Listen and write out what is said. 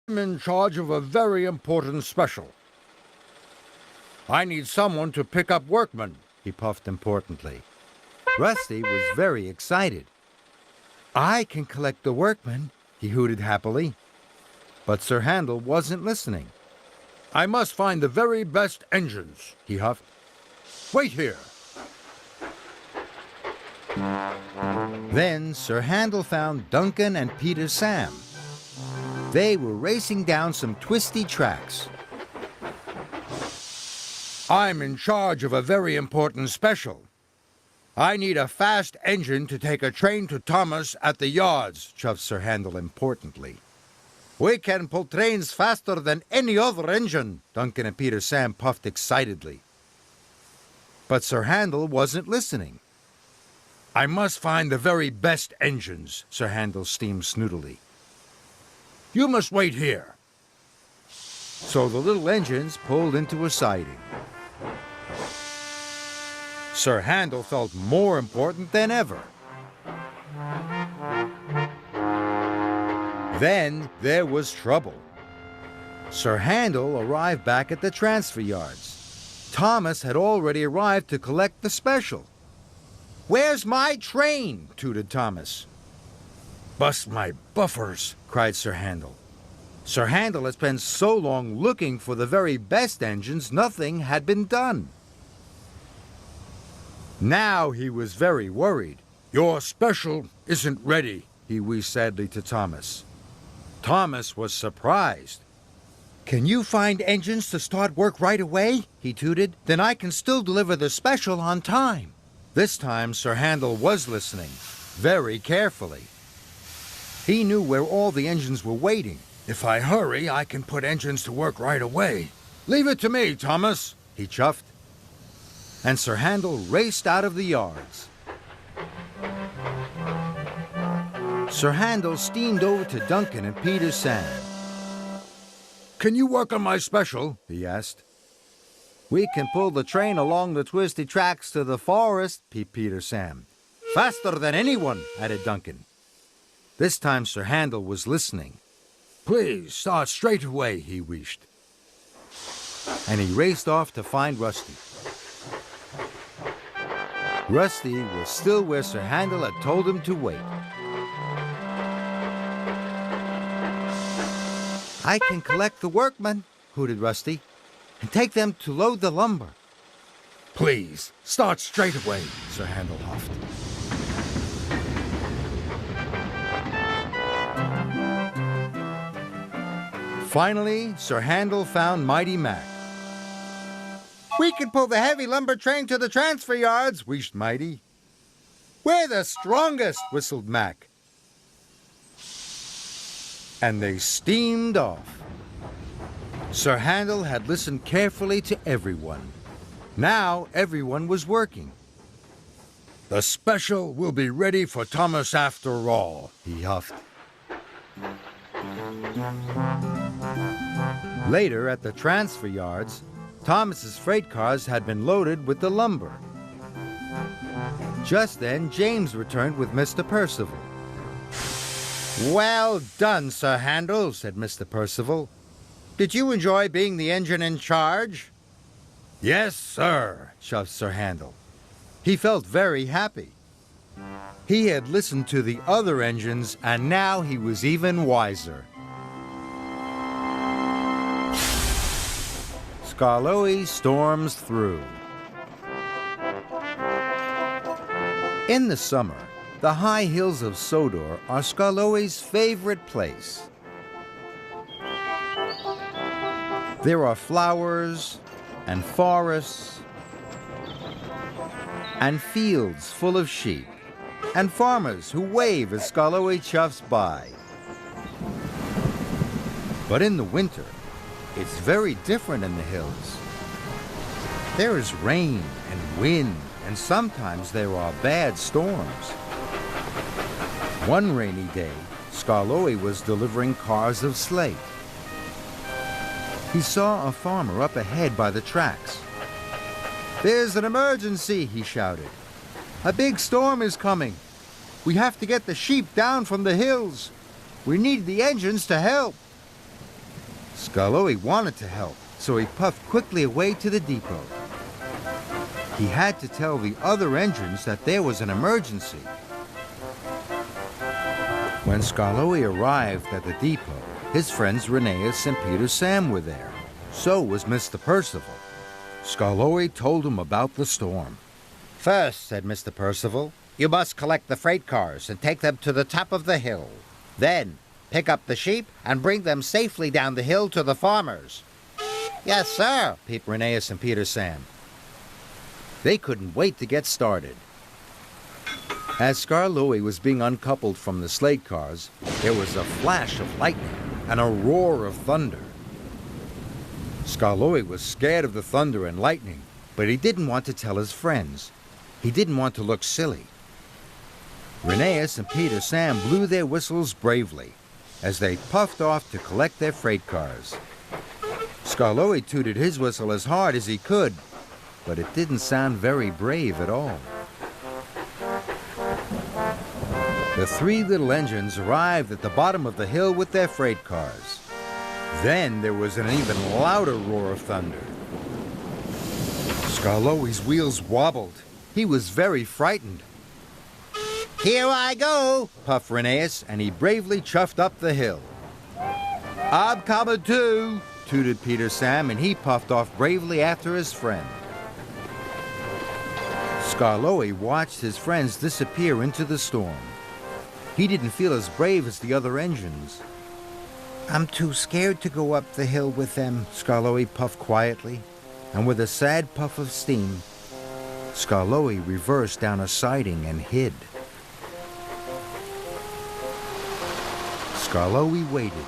I'm in charge of a very important special. I need someone to pick up workmen, he puffed importantly. Rusty was very excited. I can collect the workmen, he hooted happily. But Sir Handel wasn't listening. I must find the very best engines, he huffed. Wait here. Then Sir Handel found Duncan and Peter Sam. They were racing down some twisty tracks. I'm in charge of a very important special. I need a fast engine to take a train to Thomas at the yards, chuffed Sir Handel importantly. We can pull trains faster than any other engine, Duncan and Peter Sam puffed excitedly. But Sir Handel wasn't listening. I must find the very best engines, Sir Handel steamed snootily. You must wait here. So the little engines pulled into a siding. Sir Handel felt more important than ever. Then there was trouble. Sir Handel arrived back at the transfer yards. Thomas had already arrived to collect the special. Where's my train? Tooted Thomas. Bust my buffers, cried Sir Handel. Sir Handel had spent so long looking for the very best engines, nothing had been done. Now he was very worried. Your special isn't ready, he wheezed sadly to Thomas. Thomas was surprised. Can you find engines to start work right away? He tooted. Then I can still deliver the special on time. This time Sir Handel was listening, very carefully. He knew where all the engines were waiting. If I hurry, I can put engines to work right away. Leave it to me, Thomas, he chuffed. And Sir Handel raced out of the yards. Sir Handel steamed over to Duncan and Peter Sam. Can you work on my special? He asked. We can pull the train along the twisty tracks to the forest, peeped Peter Sam. Faster than anyone, added Duncan. This time Sir Handel was listening. Please start straight away, he wished. And he raced off to find Rusty. Rusty was still where Sir Handel had told him to wait. I can collect the workmen, hooted Rusty, and take them to load the lumber. Please, start straight away, Sir Handel huffed. Finally, Sir Handel found Mighty Mac. We can pull the heavy lumber train to the transfer yards, wheezed Mighty. We're the strongest, whistled Mac. And they steamed off. Sir Handel had listened carefully to everyone. Now everyone was working. The special will be ready for Thomas after all, he huffed. Later at the transfer yards, Thomas's freight cars had been loaded with the lumber. Just then, James returned with Mr. Percival. Well done, Sir Handel, said Mr. Percival. Did you enjoy being the engine in charge? Yes, sir, chuffed Sir Handel. He felt very happy. He had listened to the other engines, and now he was even wiser. Skarloey storms through. In the summer, the high hills of Sodor are Skarloey's favorite place. There are flowers and forests and fields full of sheep and farmers who wave as Skarloey chuffs by. But in the winter, it's very different in the hills. There is rain and wind, and sometimes there are bad storms. One rainy day, Skarloey was delivering cars of slate. He saw a farmer up ahead by the tracks. There's an emergency, he shouted. A big storm is coming. We have to get the sheep down from the hills. We need the engines to help. Skarloey wanted to help, so he puffed quickly away to the depot. He had to tell the other engines that there was an emergency. When Skarloey arrived at the depot, his friends Rheneas and Peter Sam were there. So was Mr. Percival. Skarloey told him about the storm. "First," said Mr. Percival, "you must collect the freight cars and take them to the top of the hill. Then, pick up the sheep and bring them safely down the hill to the farmers." "Yes, sir," peeped Rheneas and Peter Sam. They couldn't wait to get started. As Skarloey was being uncoupled from the sled cars, there was a flash of lightning and a roar of thunder. Skarloey was scared of the thunder and lightning, but he didn't want to tell his friends. He didn't want to look silly. Rheneas and Peter Sam blew their whistles bravely as they puffed off to collect their freight cars. Skarloey tooted his whistle as hard as he could, but it didn't sound very brave at all. The three little engines arrived at the bottom of the hill with their freight cars. Then there was an even louder roar of thunder. Skarloey's wheels wobbled. He was very frightened. "Here I go," puffed Rheneas, and he bravely chuffed up the hill. "I'm coming too," tooted Peter Sam, and he puffed off bravely after his friend. Skarloey watched his friends disappear into the storm. He didn't feel as brave as the other engines. "I'm too scared to go up the hill with them," Skarloey puffed quietly, and with a sad puff of steam, Skarloey reversed down a siding and hid. Skarloey waited.